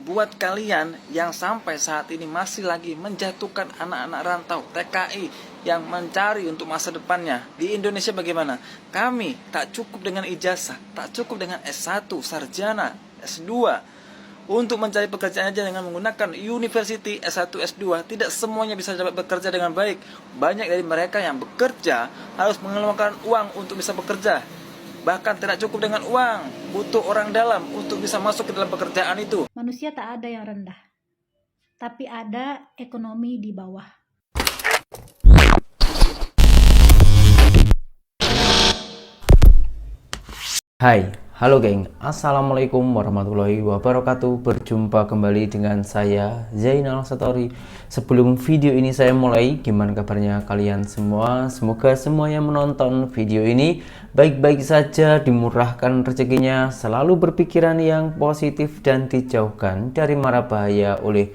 Buat kalian yang sampai saat ini masih lagi menjatuhkan anak-anak rantau TKI yang mencari untuk masa depannya di Indonesia, bagaimana? Kami tak cukup dengan ijazah, tak cukup dengan S1, sarjana, S2 untuk mencari pekerjaan aja dengan menggunakan university S1, S2. Tidak semuanya bisa dapat bekerja dengan baik. Banyak dari mereka yang bekerja harus mengeluarkan uang untuk bisa bekerja. Bahkan tidak cukup dengan uang, butuh orang dalam untuk bisa masuk ke dalam pekerjaan itu. Manusia tak ada yang rendah, tapi ada ekonomi di bawah. Hai, halo geng, assalamualaikum warahmatullahi wabarakatuh. Berjumpa kembali dengan saya Zainal Satori. Sebelum video ini saya mulai, gimana kabarnya kalian semua? Semoga semua yang menonton video ini baik-baik saja, dimurahkan rezekinya, selalu berpikiran yang positif dan dijauhkan dari mara bahaya oleh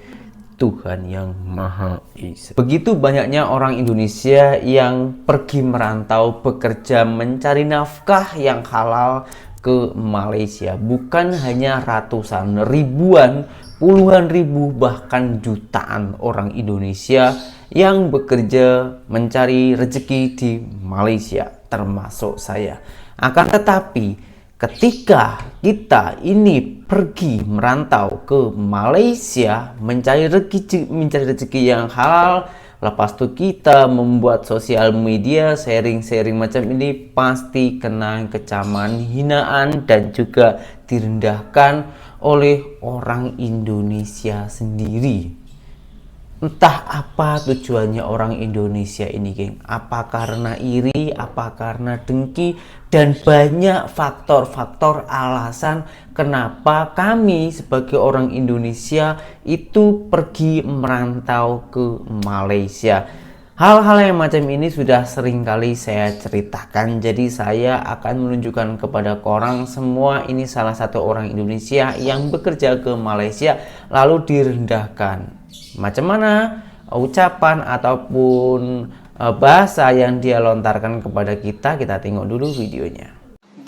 Tuhan yang Maha Esa. Begitu banyaknya orang Indonesia yang pergi merantau, bekerja, mencari nafkah yang halal ke Malaysia. Bukan hanya ratusan, ribuan, puluhan ribu, bahkan jutaan orang Indonesia yang bekerja mencari rezeki di Malaysia, termasuk saya. Akan tetapi ketika kita ini pergi merantau ke Malaysia mencari rezeki yang halal, lepas itu kita membuat sosial media, sharing-sharing macam ini, pasti kena kecaman, hinaan, dan juga direndahkan oleh orang Indonesia sendiri. Entah apa tujuannya orang Indonesia ini, geng. Apa karena iri, apa karena dengki, dan banyak faktor-faktor alasan kenapa kami sebagai orang Indonesia itu pergi merantau ke Malaysia. Hal-hal yang macam ini sudah sering kali saya ceritakan, jadi saya akan menunjukkan kepada korang semua ini salah satu orang Indonesia yang bekerja ke Malaysia lalu direndahkan. Macam mana ucapan ataupun bahasa yang dia lontarkan kepada kita tengok dulu videonya.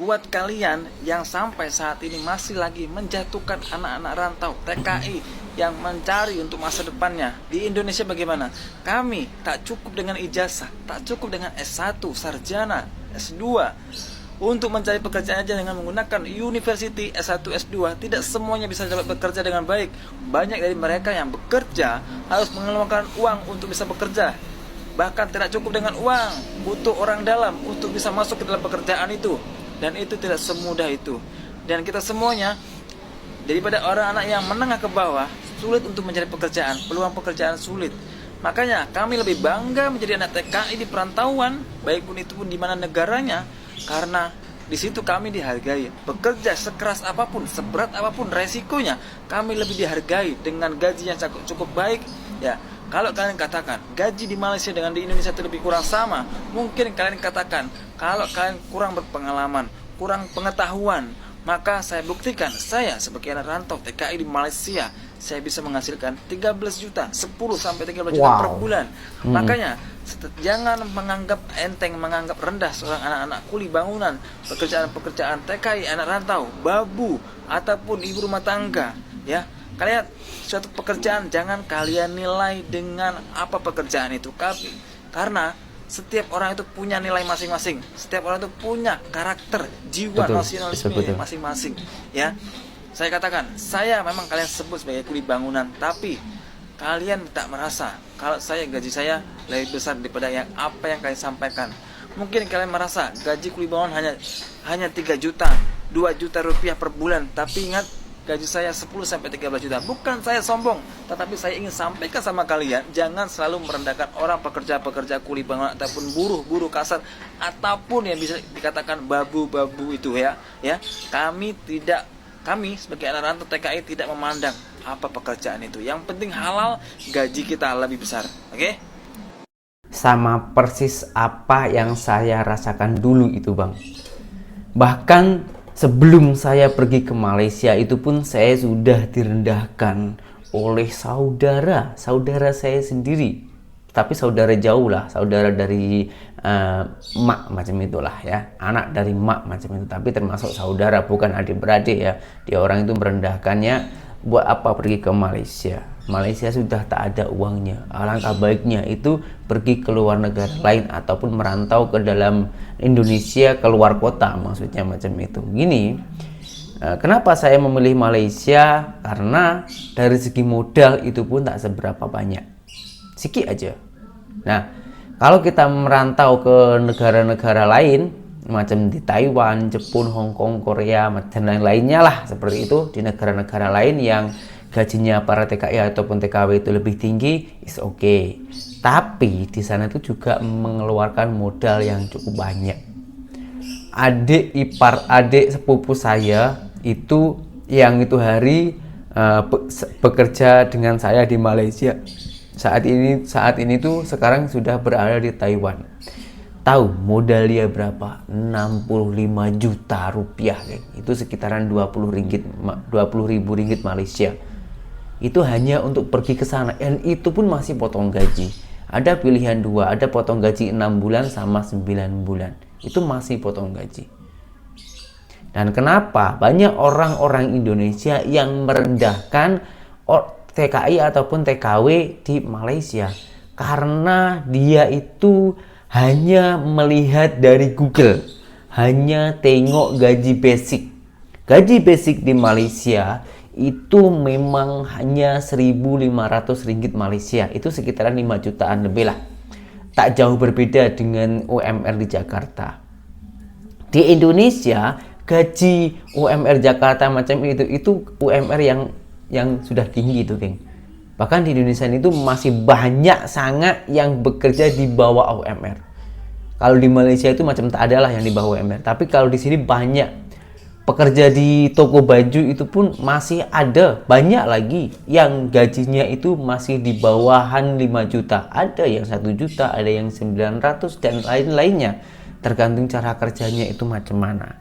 Buat kalian yang sampai saat ini masih lagi menjatuhkan anak-anak rantau TKI yang mencari untuk masa depannya di Indonesia, bagaimana? Kami tak cukup dengan ijazah, tak cukup dengan S1, sarjana, S2 untuk mencari pekerjaan aja dengan menggunakan university S1, S2. Tidak semuanya bisa dapat bekerja dengan baik. Banyak dari mereka yang bekerja harus mengeluarkan uang untuk bisa bekerja. Bahkan tidak cukup dengan uang, butuh orang dalam untuk bisa masuk ke dalam pekerjaan itu. Dan itu tidak semudah itu. Dan kita semuanya, daripada orang anak yang menengah ke bawah, sulit untuk mencari pekerjaan, peluang pekerjaan sulit. Makanya kami lebih bangga menjadi anak TKI di perantauan, baik pun itu pun di mana negaranya, karena di situ kami dihargai. Bekerja sekeras apapun, seberat apapun resikonya, kami lebih dihargai dengan gaji yang cukup baik. Ya, kalau kalian katakan gaji di Malaysia dengan di Indonesia itu lebih kurang sama, mungkin kalian katakan kalau kalian kurang berpengalaman, kurang pengetahuan, maka saya buktikan saya sebagai anak rantau TKI di Malaysia, saya bisa menghasilkan 13 juta, 10 sampai 13 juta per bulan. Makanya jangan menganggap enteng, menganggap rendah seorang anak-anak kuli bangunan, pekerjaan-pekerjaan TKI, anak rantau, babu, ataupun ibu rumah tangga. Ya, kalian suatu pekerjaan jangan kalian nilai dengan apa pekerjaan itu, karena setiap orang itu punya nilai masing-masing. Setiap orang itu punya karakter, jiwa nasionalisme masing-masing. Ya, saya katakan, saya memang kalian sebut sebagai kuli bangunan, tapi kalian tak merasa kalau gaji saya lebih besar daripada apa yang kalian sampaikan. Mungkin kalian merasa gaji kuli bangunan hanya 3 juta, 2 juta rupiah per bulan, tapi ingat, gaji saya 10 sampai 13 juta. Bukan saya sombong, tetapi saya ingin sampaikan sama kalian, jangan selalu merendahkan orang pekerja-pekerja kuli bangunan ataupun buruh kasar ataupun yang bisa dikatakan babu-babu itu ya. Kami sebagai anak rantau TKI tidak memandang apa pekerjaan itu. Yang penting halal, gaji kita lebih besar. Oke? Sama persis apa yang saya rasakan dulu itu, Bang. Bahkan sebelum saya pergi ke Malaysia itu pun saya sudah direndahkan oleh saudara saya sendiri. Tapi saudara jauh lah, saudara dari mak macam itulah ya, anak dari mak macam itu, tapi termasuk saudara, bukan adik-beradik ya. Dia orang itu merendahkannya buat apa pergi ke Malaysia? Malaysia sudah tak ada uangnya. Alangkah baiknya itu pergi ke luar negara lain ataupun merantau ke dalam Indonesia, keluar kota, maksudnya macam itu. Gini, kenapa saya memilih Malaysia? Karena dari segi modal itu pun tak seberapa banyak, sedikit aja. Nah, kalau kita merantau ke negara-negara lain macam di Taiwan, Jepun, Hong Kong, Korea, dan lain-lainnya lah seperti itu, di negara-negara lain yang gajinya para TKI ataupun TKW itu lebih tinggi, is okay. Tapi di sana itu juga mengeluarkan modal yang cukup banyak. Adik sepupu saya itu yang itu hari bekerja dengan saya di Malaysia. Saat ini tuh sekarang sudah berada di Taiwan. Tahu modal dia berapa? 65 juta rupiah, geng. Itu sekitaran 20 ribu ringgit Malaysia. Itu hanya untuk pergi ke sana, dan itu pun masih potong gaji. Ada pilihan dua, ada potong gaji 6 bulan sama 9 bulan. Itu masih potong gaji. Dan kenapa banyak orang-orang Indonesia yang merendahkan TKI ataupun TKW di Malaysia? Karena dia itu hanya melihat dari Google, hanya tengok gaji basic. Gaji basic di Malaysia itu memang hanya 1.500 ringgit Malaysia. Itu sekitaran 5 jutaan lebih lah. Tak jauh berbeda dengan UMR di Jakarta. Di Indonesia, gaji UMR Jakarta macam itu UMR yang sudah tinggi itu, geng. Bahkan di Indonesia itu masih banyak sangat yang bekerja di bawah UMR. Kalau di Malaysia itu macam tak ada lah yang di bawah UMR. Tapi kalau di sini banyak. Pekerja di toko baju itu pun masih ada. Banyak lagi yang gajinya itu masih di bawahan 5 juta. Ada yang 1 juta, ada yang 900 dan lain-lainnya. Tergantung cara kerjanya itu macam mana.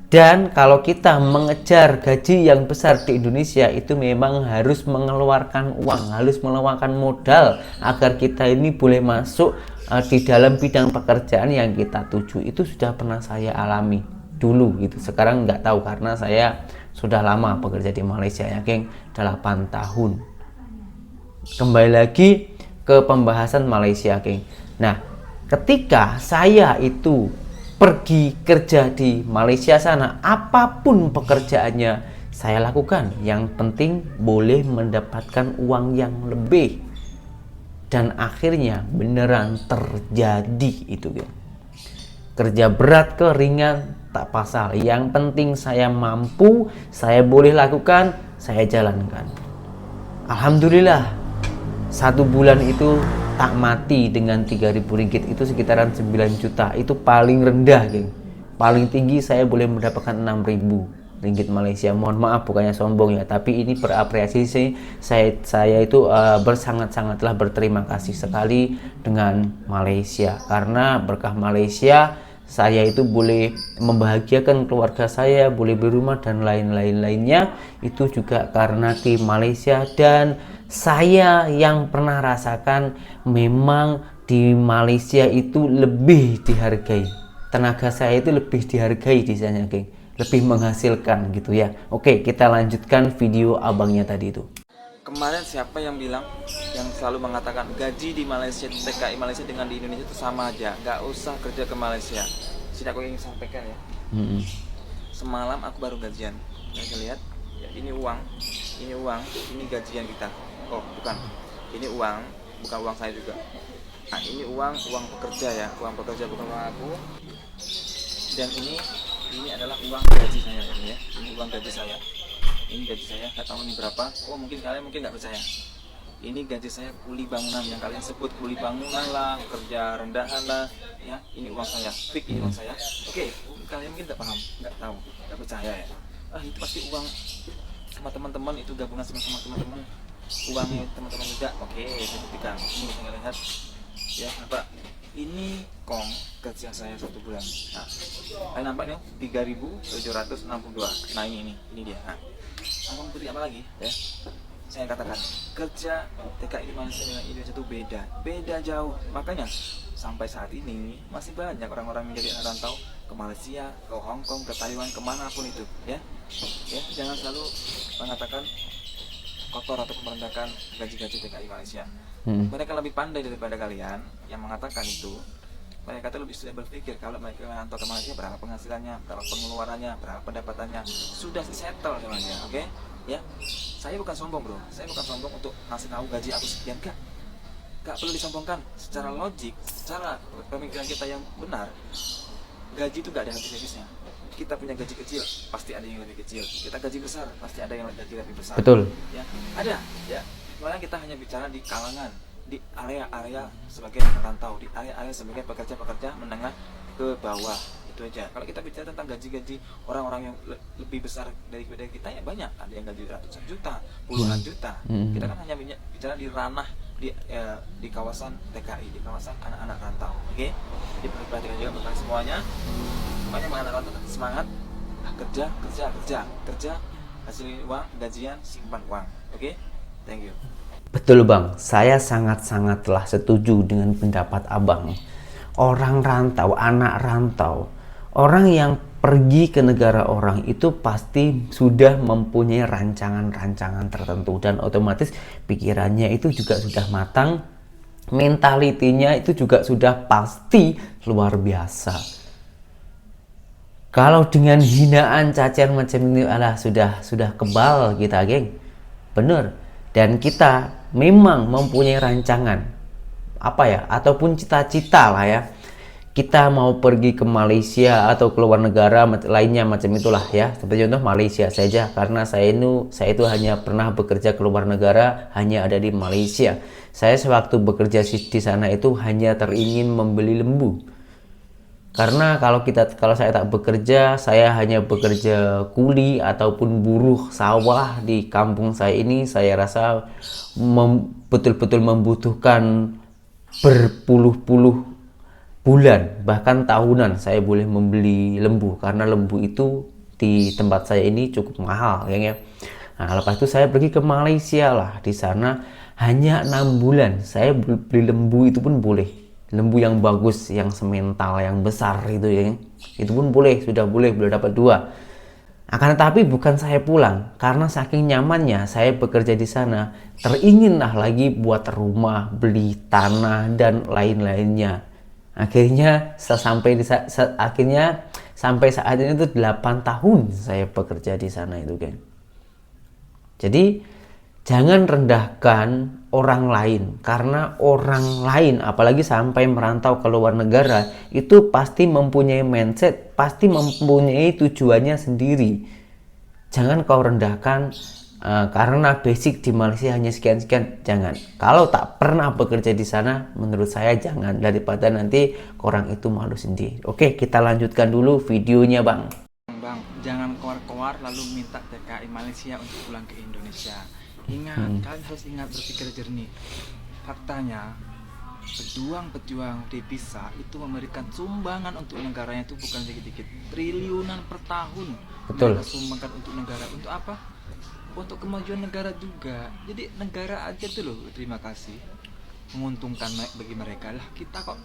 Dan kalau kita mengejar gaji yang besar di Indonesia itu memang harus mengeluarkan uang, harus mengeluarkan modal agar kita ini boleh masuk di dalam bidang pekerjaan yang kita tuju. Itu sudah pernah saya alami dulu gitu. Sekarang nggak tahu karena saya sudah lama bekerja di Malaysia ya, geng, 8 tahun. Kembali lagi ke pembahasan Malaysia, geng. Nah, ketika saya itu pergi kerja di Malaysia sana, apapun pekerjaannya saya lakukan, yang penting boleh mendapatkan uang yang lebih. Dan akhirnya beneran terjadi itu, geng. Kerja berat ke ringan tak pasal, yang penting saya mampu, saya boleh lakukan, saya jalankan. Alhamdulillah 1 bulan itu tak mati dengan 3.000 ringgit, itu sekitaran 9 juta. Itu paling rendah, geng. Paling tinggi saya boleh mendapatkan 6.000 ringgit Malaysia. Mohon maaf bukannya sombong ya, tapi ini berapresiasi. Saya itu sangat-sangatlah berterima kasih sekali dengan Malaysia, karena berkah Malaysia saya itu boleh membahagiakan keluarga saya, boleh berumah dan lainnya. Itu juga karena di Malaysia, dan saya yang pernah rasakan memang di Malaysia itu lebih dihargai. Tenaga saya itu lebih dihargai di sana, geng. Lebih menghasilkan gitu ya. Oke, kita lanjutkan video abangnya tadi itu. Kemarin siapa yang bilang, yang selalu mengatakan gaji di Malaysia, TKI Malaysia dengan di Indonesia itu sama aja, nggak usah kerja ke Malaysia. Sini aku ingin sampaikan ya. Semalam aku baru gajian, kalian lihat ya, ini uang, ini gajian kita. Oh bukan, ini uang, bukan uang saya juga. Nah ini uang pekerja ya, uang pekerja bukan uang aku. Dan ini adalah uang gaji saya ya, ini uang gaji saya. Ini gaji saya, nggak tahu ini berapa. Oh mungkin kalian nggak percaya. Ini gaji saya kuli bangunan, yang kalian sebut kuli bangunan lah, kerja rendahan lah, ya. Ini uang saya, fix ini uang saya. Oke, kalian mungkin nggak paham, nggak tahu, nggak percaya ya. Itu pasti uang sama teman-teman, itu gabungan sama teman-teman, uangnya teman-teman juga. Oke, saya buktikan. Ini bisa lihat, ya apa? Ini kerja saya 1 bulan. Nah, kalian nampak nih 3.762. Nah ini dia. Nah, aku beri apa lagi ya? Saya katakan kerja TKI Malaysia dengan Indonesia itu beda jauh. Makanya sampai saat ini masih banyak orang-orang menjadi anak rantau ke Malaysia, ke Hong Kong, ke Taiwan, kemanapun itu ya. Jangan selalu mengatakan kotor atau merendahkan gaji-gaji TKI Malaysia. Hmm. Mereka lebih pandai daripada kalian yang mengatakan itu. Mereka tuh lebih sudah berpikir kalau mereka merantau ke Malaysia berapa penghasilannya, berapa pengeluarannya, berapa pendapatannya, sudah settle semuanya, oke? Ya, saya bukan sombong bro, saya bukan sombong untuk ngasih tahu gaji aku sekian, gak perlu disombongkan. Secara logik, secara pemikiran kita yang benar, gaji itu gak ada habis-habisnya. Kita punya gaji kecil, pasti ada yang lebih kecil. Kita gaji besar, pasti ada yang gaji lebih besar. Betul. Ya, ada. Ya, soalnya kita hanya bicara di kalangan, di area-area sebagai perantau, di area-area sebagai pekerja-pekerja menengah ke bawah, itu aja. Kalau kita bicara tentang gaji-gaji orang-orang yang lebih besar daripada kita, ya banyak. Ada yang gaji ratusan juta, puluhan juta. Kita kan hanya bicara di ranah di kawasan TKI, di kawasan anak-anak rantau. Oke? Jadi perlu perhatikan juga tentang semuanya. Makanya anak rantau tetap semangat, kerja, hasil uang, gajian, simpan uang. Oke? Thank you. Betul bang, saya sangat-sangatlah setuju dengan pendapat abang. Orang rantau, anak rantau, orang yang pergi ke negara orang itu pasti sudah mempunyai rancangan-rancangan tertentu dan otomatis pikirannya itu juga sudah matang, mentalitinya itu juga sudah pasti luar biasa. Kalau dengan hinaan cacian macam ini sudah kebal kita, geng. Bener. Dan kita memang mempunyai rancangan ataupun cita-cita lah ya, kita mau pergi ke Malaysia atau ke luar negara lainnya macam itulah ya. Seperti contoh Malaysia saja, karena saya itu hanya pernah bekerja ke luar negara, hanya ada di Malaysia. Saya sewaktu bekerja di sana itu hanya teringin membeli lembu. Karena kalau saya tak bekerja, saya hanya bekerja kuli ataupun buruh sawah di kampung saya ini, saya rasa betul-betul membutuhkan berpuluh-puluh bulan, bahkan tahunan saya boleh membeli lembu, karena lembu itu di tempat saya ini cukup mahal ya. Nah, lepas itu saya pergi ke Malaysia lah, di sana hanya 6 bulan saya beli lembu itu pun boleh. Lembu yang bagus, yang semental, yang besar itu ya, itu pun sudah boleh dapat 2. Akan tetapi bukan saya pulang, karena saking nyamannya saya bekerja di sana, teringinlah lagi buat rumah, beli tanah dan lain-lainnya. Akhirnya sampai saat ini itu 8 tahun saya bekerja di sana itu kan. Jadi jangan rendahkan orang lain, karena orang lain apalagi sampai merantau ke luar negara itu pasti mempunyai mindset, pasti mempunyai tujuannya sendiri. Jangan kau rendahkan karena basic di Malaysia hanya sekian-sekian, jangan. Kalau tak pernah bekerja di sana, menurut saya jangan, daripada nanti orang itu malu sendiri. Oke, kita lanjutkan dulu videonya bang. Bang, jangan keluar-keluar lalu minta TKI Malaysia untuk pulang ke Indonesia. Ingat, kalian harus ingat berpikir jernih. Faktanya, pejuang-pejuang devisa itu memberikan sumbangan untuk negaranya itu bukan sedikit-sedikit, triliunan per tahun. Betul. Mereka sumbangkan untuk negara. Untuk apa? Untuk kemajuan negara juga. Jadi negara aja tuh loh, terima kasih, menguntungkan bagi mereka lah. Kita kok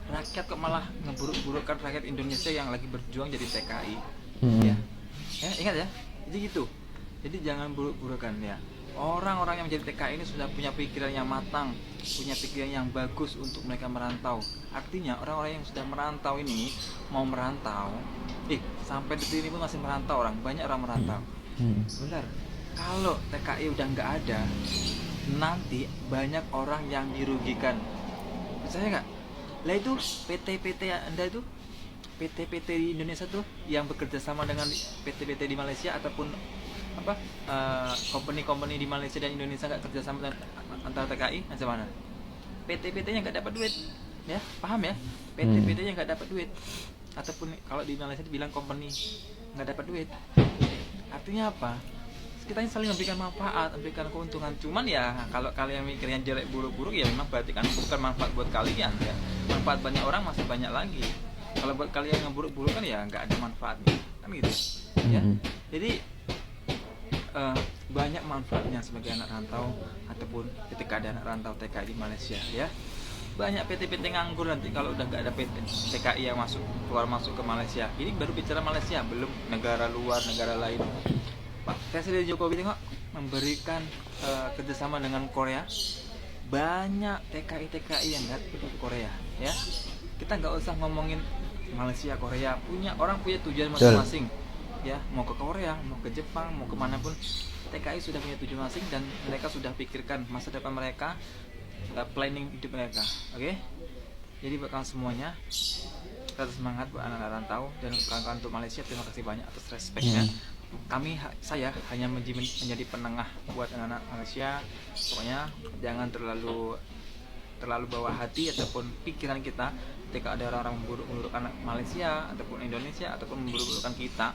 rakyat kok malah ngeburuk-burukkan rakyat Indonesia yang lagi berjuang jadi TKI. Ya, ingat ya. Jadi gitu. Jadi jangan buruk-burukan ya. Orang-orang yang menjadi TKI ini sudah punya pikiran yang matang, punya pikiran yang bagus untuk mereka merantau. Artinya orang-orang yang sudah merantau ini mau merantau, sampai detik ini pun masih merantau orang. Banyak orang merantau. Benar. Kalau TKI udah nggak ada, nanti banyak orang yang dirugikan. Percaya nggak? Lah itu PT-PT Anda itu, PT-PT di Indonesia tuh yang bekerja sama dengan PT-PT di Malaysia ataupun company-company di Malaysia dan Indonesia nggak kerjasama antara TKI, macam mana? PT-PT-nya nggak dapat duit, ya paham ya? PT-PT-nya nggak dapat duit, ataupun kalau di Malaysia dibilang company nggak dapat duit. Artinya apa? Kita saling memberikan manfaat, memberikan keuntungan. Cuman ya kalau kalian mikirnya jelek buruk-buruk, ya memang berarti kan bukan manfaat buat kalian ya. Manfaat banyak orang masih banyak lagi. Kalau buat kalian yang buruk-buruk kan ya nggak ada manfaatnya, kan gitu ya. Jadi banyak manfaatnya sebagai anak rantau ataupun ketika ada anak rantau TKI di Malaysia ya. Banyak PT-PT nganggur nanti kalau udah nggak ada PT TKI yang keluar masuk ke Malaysia. Ini baru bicara Malaysia, belum negara luar, negara lain. Pak Presiden Jokowi tengok memberikan kerjasama dengan Korea. Banyak TKI yang lihat ke Korea, ya. Kita nggak usah ngomongin Malaysia, Korea, orang punya tujuan masing-masing, ya. Mau ke Korea, mau ke Jepang, mau kemanapun, TKI sudah punya tujuan masing dan mereka sudah pikirkan masa depan mereka, planning hidup mereka, oke? Jadi buat semuanya, kita semangat buat anak-anak rantau dan kawan-kawan untuk Malaysia. Terima kasih banyak atas respeknya. Saya hanya menjadi penengah buat anak-anak Malaysia. Pokoknya jangan terlalu bawa hati ataupun pikiran kita ketika ada orang-orang memburuk-buruk anak Malaysia ataupun Indonesia ataupun memburuk-burukkan kita.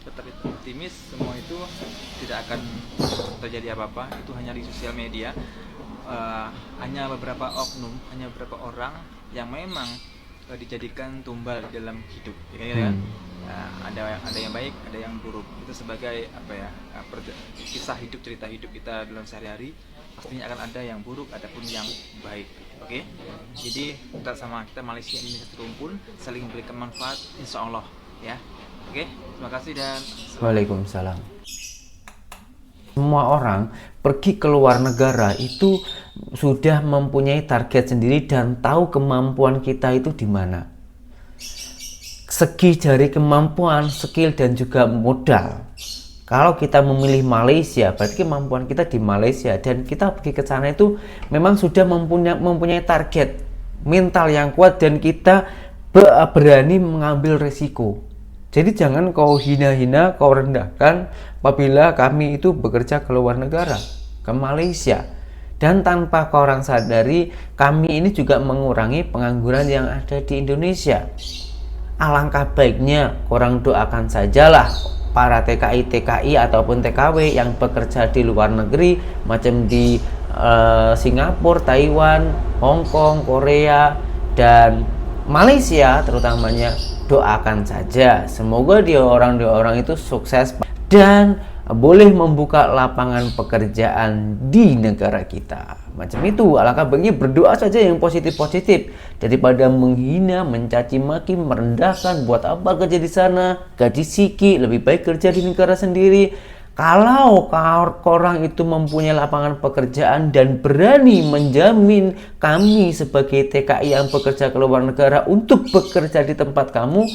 Tetap optimis, semua itu tidak akan terjadi apa-apa. Itu hanya di sosial media. Hanya beberapa oknum, hanya beberapa orang yang memang dijadikan tumbal dalam hidup, ya kan? Ada yang baik, ada yang buruk. Itu sebagai kisah hidup, cerita hidup kita dalam sehari-hari. Pastinya akan ada yang buruk, ataupun yang baik. Oke? Jadi kita sama kita Malaysia ini terumpul, saling memberikan manfaat, insya Allah, ya. Oke, terima kasih dan Waalaikumsalam. Semua orang pergi ke luar negara itu sudah mempunyai target sendiri dan tahu kemampuan kita itu di mana. Segi dari kemampuan, skill dan juga modal. Kalau kita memilih Malaysia, berarti kemampuan kita di Malaysia dan kita pergi ke sana itu memang sudah mempunyai target mental yang kuat dan kita berani mengambil resiko. Jadi jangan kau hina-hina, kau rendahkan apabila kami itu bekerja ke luar negara, ke Malaysia. Dan tanpa kau orang sadari, kami ini juga mengurangi pengangguran yang ada di Indonesia. Alangkah baiknya orang doakan sajalah para TKI ataupun TKW yang bekerja di luar negeri, macam di Singapura, Taiwan, Hong Kong, Korea, dan Malaysia terutamanya. Doakan saja, semoga dia orang itu sukses dan boleh membuka lapangan pekerjaan di negara kita. Macam itu, alangkah baiknya berdoa saja yang positif-positif daripada menghina, mencaci maki, merendahkan. Buat apa kerja di sana? Gaji siki, lebih baik kerja di negara sendiri. Kalau orang itu mempunyai lapangan pekerjaan dan berani menjamin kami sebagai TKI yang bekerja ke luar negara untuk bekerja di tempat kamu,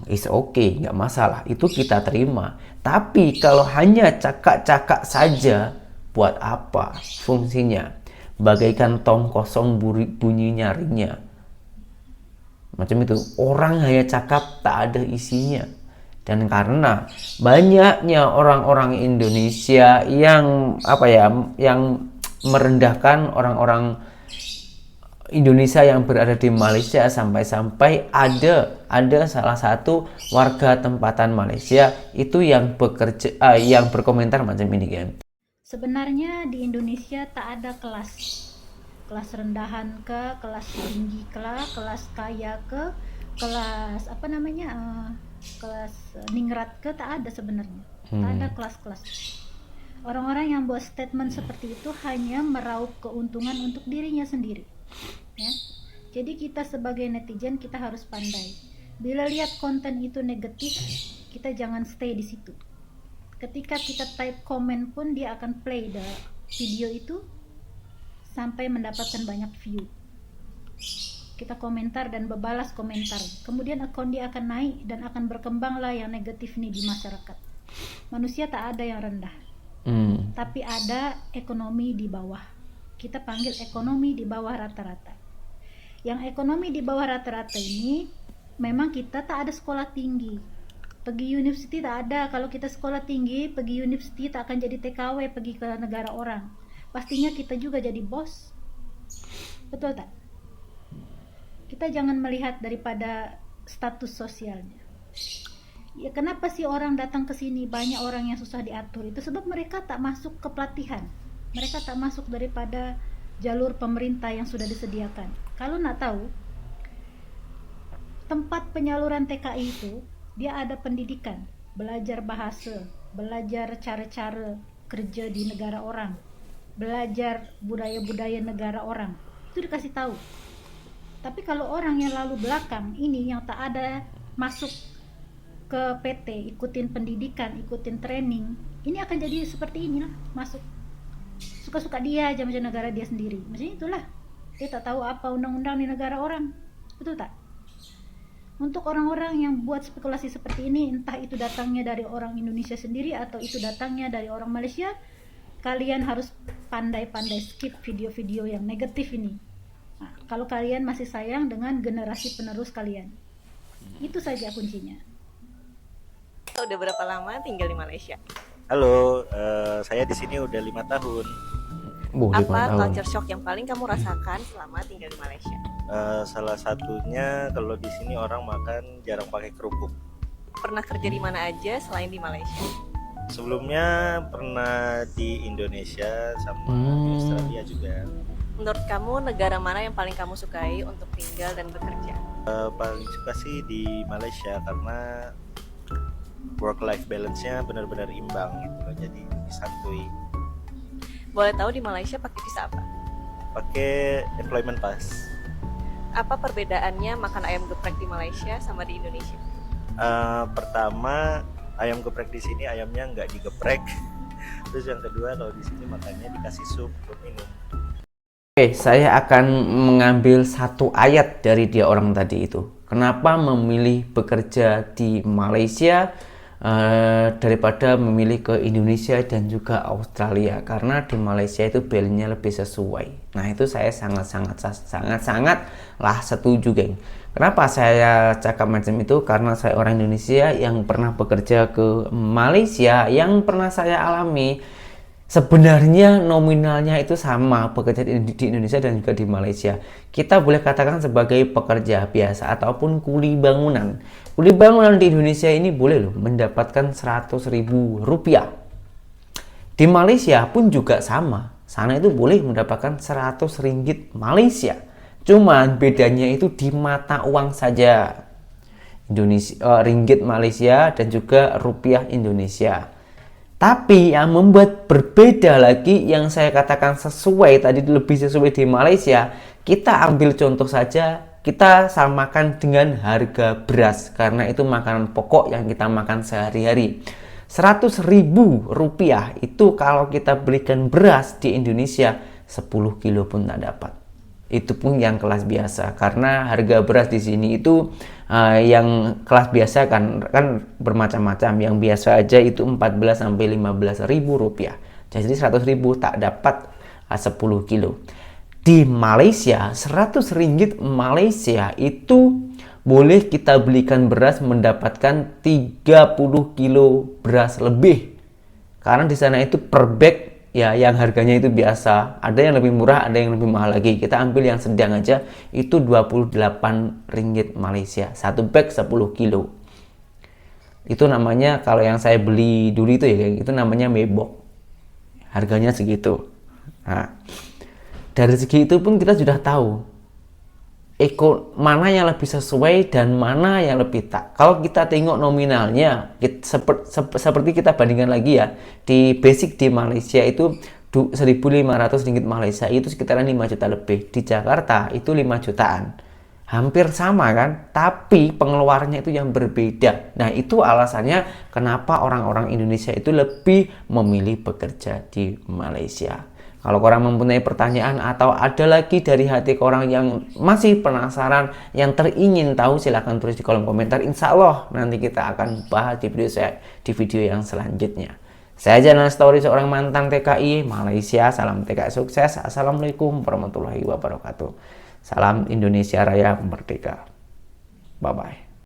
is okay, nggak masalah, itu kita terima. Tapi kalau hanya cakak-cakak saja, buat apa fungsinya? Bagaikan tong kosong bunyi nyaringnya. Macam itu, orang hanya cakap tak ada isinya. Dan karena banyaknya orang-orang Indonesia yang yang merendahkan orang-orang Indonesia yang berada di Malaysia, sampai-sampai ada salah satu warga tempatan Malaysia itu yang yang berkomentar macam ini, kan. Sebenarnya di Indonesia tak ada kelas rendahan ke, kelas tinggi ke, kelas kaya ke, kelas kelas ningrat ke, tak ada sebenarnya. Tak ada kelas-kelas. Orang-orang yang buat statement seperti itu hanya meraup keuntungan untuk dirinya sendiri, ya. Jadi kita sebagai netizen, kita harus pandai. Bila lihat konten itu negatif, kita jangan stay di situ. Ketika kita type komen pun, dia akan play video itu sampai mendapatkan banyak view. Kita komentar dan berbalas komentar, kemudian akun dia akan naik dan akan berkembanglah yang negatif nih di masyarakat. Manusia tak ada yang rendah, tapi ada ekonomi di bawah. Kita panggil ekonomi di bawah rata-rata. Yang ekonomi di bawah rata-rata ini memang kita tak ada sekolah tinggi, pergi university tak ada. Kalau kita sekolah tinggi, pergi university, tak akan jadi TKW, pergi ke negara orang. Pastinya kita juga jadi bos, betul tak? Kita jangan melihat daripada status sosialnya. Ya, kenapa sih orang datang ke sini banyak orang yang susah diatur? Itu sebab mereka tak masuk ke pelatihan. Mereka tak masuk daripada jalur pemerintah yang sudah disediakan. Kalau nak tahu, tempat penyaluran TKI itu dia ada pendidikan, belajar bahasa, belajar cara-cara kerja di negara orang, belajar budaya-budaya negara orang. Itu dikasih tahu. Tapi kalau orang yang lalu belakang ini yang tak ada masuk ke PT, ikutin pendidikan, ikutin training, ini akan jadi seperti inilah, masuk suka-suka dia aja macam negara dia sendiri. Maksudnya itulah, dia tak tahu apa undang-undang di negara orang, betul tak? Untuk orang-orang yang buat spekulasi seperti ini, entah itu datangnya dari orang Indonesia sendiri atau itu datangnya dari orang Malaysia, kalian harus pandai-pandai skip video-video yang negatif ini. Nah, kalau kalian masih sayang dengan generasi penerus kalian, itu saja kuncinya. Udah berapa lama tinggal di Malaysia? Halo, saya di sini udah 5 tahun. Apa culture shock yang paling kamu rasakan selama tinggal di Malaysia? Salah satunya kalau di sini orang makan jarang pakai kerupuk. Pernah kerja di mana aja selain di Malaysia? Sebelumnya pernah di Indonesia sama di Australia juga. Menurut kamu negara mana yang paling kamu sukai untuk tinggal dan bekerja? Paling suka sih di Malaysia karena work life balance-nya benar-benar imbang gitu loh, jadi lebih santuy. Boleh tahu di Malaysia pakai visa apa? Pakai employment pass. Apa perbedaannya makan ayam geprek di Malaysia sama di Indonesia? Pertama, ayam geprek di sini ayamnya nggak digeprek. Terus yang kedua, kalau di sini makannya dikasih sup buat minum. Oke, saya akan mengambil satu ayat dari dia orang tadi itu. Kenapa memilih bekerja di Malaysia daripada memilih ke Indonesia dan juga Australia? Karena di Malaysia itu value-nya lebih sesuai. Nah, itu saya sangat lah setuju, geng. Kenapa saya cakap macam itu? Karena saya orang Indonesia yang pernah bekerja ke Malaysia, yang pernah saya alami. Sebenarnya nominalnya itu sama bekerja di Indonesia dan juga di Malaysia. Kita boleh katakan sebagai pekerja biasa ataupun kuli bangunan. Kuli bangunan di Indonesia ini boleh loh mendapatkan 100.000 rupiah. Di Malaysia pun juga sama. Sana itu boleh mendapatkan 100 ringgit Malaysia. Cuman bedanya itu di mata uang saja. Ringgit Malaysia dan juga rupiah Indonesia. Tapi yang membuat berbeda lagi, yang saya katakan sesuai tadi, lebih sesuai di Malaysia, kita ambil contoh saja, kita samakan dengan harga beras, karena itu makanan pokok yang kita makan sehari-hari. 100.000 rupiah itu kalau kita belikan beras di Indonesia 10 kilo pun tak dapat. Itu pun yang kelas biasa, karena harga beras di sini itu yang kelas biasa kan bermacam-macam. Yang biasa aja itu 14 sampai 15.000 rupiah. Jadi 100.000 tak dapat 10 kilo. Di Malaysia 100 ringgit Malaysia itu boleh kita belikan beras mendapatkan 30 kilo beras lebih. Karena di sana itu per bag ya yang harganya itu biasa, ada yang lebih murah, ada yang lebih mahal lagi. Kita ambil yang sedang aja, itu 28 ringgit Malaysia, satu bag 10 kilo. Itu namanya, kalau yang saya beli dulu itu ya, itu namanya mebok, harganya segitu. Nah, dari segi itu pun kita sudah tahu mana yang lebih sesuai dan mana yang lebih tak. Kalau kita tengok nominalnya, seperti kita bandingkan lagi ya, di basic di Malaysia itu 1.500 ringgit Malaysia itu sekitaran 5 juta lebih. Di Jakarta itu 5 jutaan. Hampir sama kan, tapi pengeluarannya itu yang berbeda. Nah, itu alasannya kenapa orang-orang Indonesia itu lebih memilih bekerja di Malaysia. Kalau korang mempunyai pertanyaan atau ada lagi dari hati korang yang masih penasaran, yang teringin tahu, silahkan tulis di kolom komentar. Insya Allah nanti kita akan bahas di video yang selanjutnya. Saya Jainal Story, seorang mantan TKI Malaysia. Salam TKI sukses. Assalamualaikum warahmatullahi wabarakatuh. Salam Indonesia Raya Merdeka. Bye-bye.